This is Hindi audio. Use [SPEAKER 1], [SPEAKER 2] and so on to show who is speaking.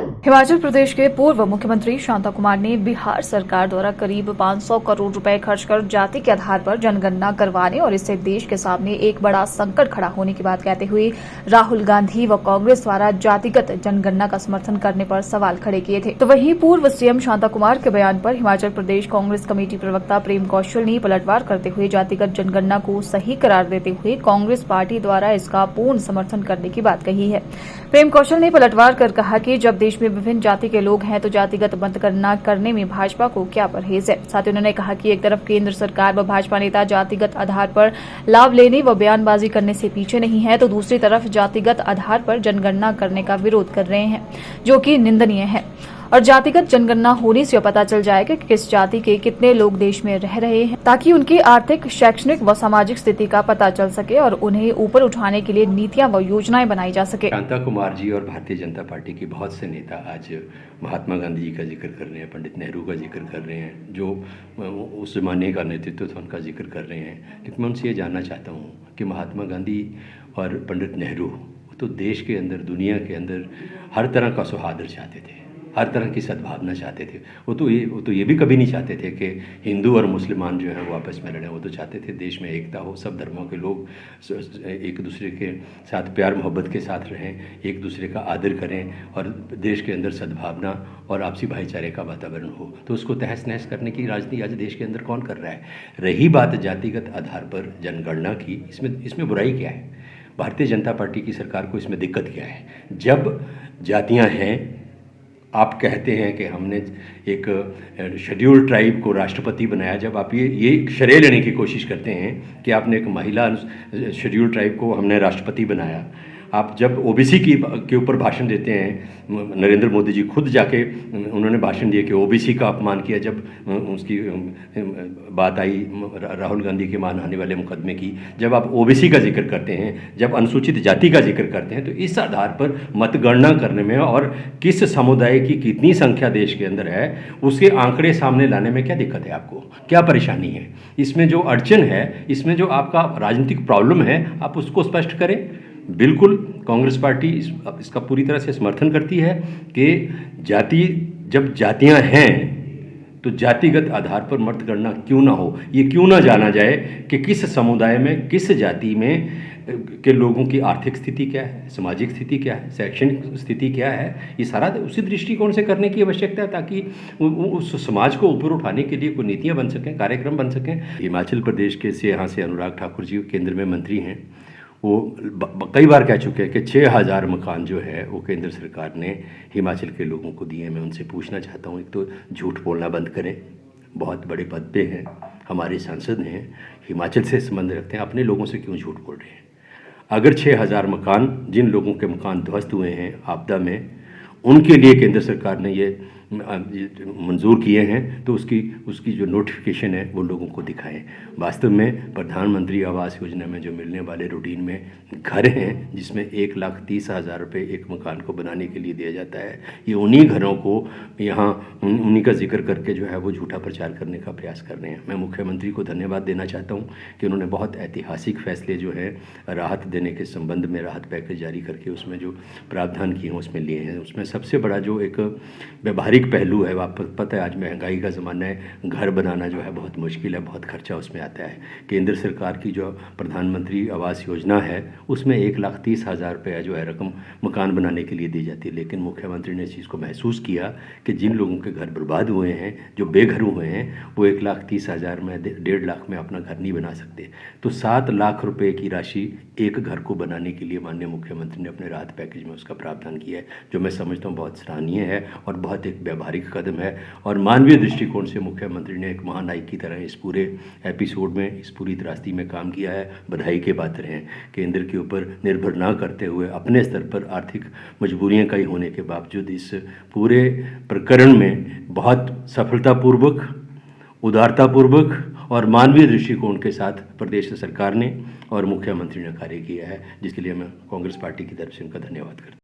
[SPEAKER 1] हिमाचल प्रदेश के पूर्व मुख्यमंत्री शांता कुमार ने बिहार सरकार द्वारा करीब 500 करोड़ रुपए खर्च कर जाति के आधार पर जनगणना करवाने और इससे देश के सामने एक बड़ा संकट खड़ा होने की बात कहते हुए राहुल गांधी व कांग्रेस द्वारा जातिगत जनगणना का समर्थन करने पर सवाल खड़े किए थे। तो वहीं पूर्व सीएम शांता कुमार के बयान पर हिमाचल प्रदेश कांग्रेस कमेटी प्रवक्ता प्रेम कौशल ने पलटवार करते हुए जातिगत जनगणना को सही करार देते हुए कांग्रेस पार्टी द्वारा इसका पूर्ण समर्थन करने की बात कही है। प्रेम कौशल ने पलटवार कर कहा कि जब देश में विभिन्न जाति के लोग हैं तो जातिगत मतगणना करने में भाजपा को क्या परहेज है। साथ ही उन्होंने कहा कि एक तरफ केंद्र सरकार व भाजपा नेता जातिगत आधार पर लाभ लेने व बयानबाजी करने से पीछे नहीं है, तो दूसरी तरफ जातिगत आधार पर जनगणना करने का विरोध कर रहे हैं, जो कि निंदनीय है। और जातिगत जनगणना होने से पता चल जाएगा कि किस जाति के कितने लोग देश में रह रहे हैं, ताकि उनकी आर्थिक, शैक्षणिक व सामाजिक स्थिति का पता चल सके और उन्हें ऊपर उठाने के लिए नीतियां व योजनाएं बनाई जा सके।
[SPEAKER 2] शांता कुमार जी और भारतीय जनता पार्टी के बहुत से नेता आज महात्मा गांधी जी का जिक्र कर रहे हैं, पंडित नेहरू का जिक्र कर रहे हैं, जो उस जमाने का नेतृत्व था उनका जिक्र कर रहे हैं। लेकिन मैं उनसे ये जानना चाहता हूँ कि महात्मा गांधी और पंडित नेहरू तो देश के अंदर, दुनिया के अंदर हर तरह का सौहार्द चाहते थे, हर तरह की सद्भावना चाहते थे। वो तो ये भी कभी नहीं चाहते थे कि हिंदू और मुसलमान जो है वो आपस में लड़ें। वो तो चाहते थे देश में एकता हो, सब धर्मों के लोग एक दूसरे के साथ प्यार मोहब्बत के साथ रहें, एक दूसरे का आदर करें और देश के अंदर सद्भावना और आपसी भाईचारे का वातावरण हो। तो उसको तहस नहस करने की राजनीति आज देश के अंदर कौन कर रहा है। रही बात जातिगत आधार पर जनगणना की, इसमें बुराई क्या है? भारतीय जनता पार्टी की सरकार को इसमें दिक्कत क्या है? जब जातियाँ हैं, आप कहते हैं कि हमने एक शेड्यूल ट्राइब को राष्ट्रपति बनाया, जब आप ये श्रेय लेने की कोशिश करते हैं कि आपने एक महिला शेड्यूल ट्राइब को हमने राष्ट्रपति बनाया, आप जब ओबीसी के ऊपर भाषण देते हैं, नरेंद्र मोदी जी खुद जाके उन्होंने भाषण दिया कि ओबीसी का अपमान किया, जब उसकी बात आई राहुल गांधी के मानहानि वाले मुकदमे की, जब आप ओबीसी का जिक्र करते हैं, जब अनुसूचित जाति का जिक्र करते हैं, तो इस आधार पर मतगणना करने में और किस समुदाय की कितनी संख्या देश के अंदर है उसके आंकड़े सामने लाने में क्या दिक्कत है? आपको क्या परेशानी है? इसमें जो अड़चन है, इसमें जो आपका राजनीतिक प्रॉब्लम है, आप उसको स्पष्ट करें। बिल्कुल कांग्रेस पार्टी इसका पूरी तरह से समर्थन करती है कि जब जातियां हैं तो जातिगत आधार पर मतगणना क्यों ना हो। ये क्यों ना जाना जाए कि किस समुदाय में, किस जाति में के लोगों की आर्थिक स्थिति क्या है, सामाजिक स्थिति क्या है, शैक्षणिक स्थिति क्या है। ये सारा उसी दृष्टिकोण से करने की आवश्यकता है, ताकि उस समाज को ऊपर उठाने के लिए कोई नीतियाँ बन सकें, कार्यक्रम बन सकें। हिमाचल प्रदेश के से यहाँ से अनुराग ठाकुर जी केंद्र में मंत्री हैं, वो कई बार कह चुके हैं कि 6000 मकान जो है वो केंद्र सरकार ने हिमाचल के लोगों को दिए। मैं उनसे पूछना चाहता हूँ, एक तो झूठ बोलना बंद करें, बहुत बड़े पद पे हैं, हमारे सांसद हैं, हिमाचल से संबंध रखते हैं, अपने लोगों से क्यों झूठ बोल रहे हैं? अगर 6000 मकान, जिन लोगों के मकान ध्वस्त हुए हैं आपदा में, उनके लिए केंद्र सरकार ने ये मंजूर किए हैं, तो उसकी जो नोटिफिकेशन है वो लोगों को दिखाएं। वास्तव में प्रधानमंत्री आवास योजना में जो मिलने वाले रूटीन में घर हैं, जिसमें 1,30,000 रुपये एक मकान को बनाने के लिए दिया जाता है, ये उन्हीं घरों को यहाँ उन्हीं का जिक्र करके जो है वो झूठा प्रचार करने का प्रयास कर रहे हैं। मैं मुख्यमंत्री को धन्यवाद देना चाहता हूँ कि उन्होंने बहुत ऐतिहासिक फैसले जो है राहत देने के संबंध में, राहत पैकेज जारी करके उसमें जो प्रावधान किए हैं उसमें लिए हैं। उसमें सबसे बड़ा जो एक व्यवहारिक पहलू है, आपको पता है आज महंगाई का ज़माना है, घर बनाना जो है बहुत मुश्किल है, बहुत खर्चा उसमें आता है। केंद्र सरकार की जो प्रधानमंत्री आवास योजना है उसमें 1,30,000 रुपये जो है रकम मकान बनाने के लिए दी जाती है। लेकिन मुख्यमंत्री ने इस चीज़ को महसूस किया कि जिन लोगों के घर बर्बाद हुए हैं, जो बेघर हुए हैं, वो 1,30,000 में 1.5 लाख में अपना घर नहीं बना सकते। तो 7 लाख रुपये की राशि एक घर को बनाने के लिए माननीय मुख्यमंत्री ने अपने राहत पैकेज में उसका प्रावधान किया है, जो मैं समझता हूँ बहुत सराहनीय है और बहुत एक व्यावहारिक कदम है। और मानवीय दृष्टिकोण से मुख्यमंत्री ने एक महानायक की तरह इस पूरे एपिसोड में, इस पूरी त्रासदी में काम किया है। बधाई के पात्र हैं। केंद्र के ऊपर निर्भर ना करते हुए अपने स्तर पर आर्थिक मजबूरियां कई होने के बावजूद इस पूरे प्रकरण में बहुत सफलतापूर्वक, उदारतापूर्वक और मानवीय दृष्टिकोण के साथ प्रदेश सरकार ने और मुख्यमंत्री ने कार्य किया है, जिसके लिए मैं कांग्रेस पार्टी की तरफ से उनका धन्यवाद करता हूँ।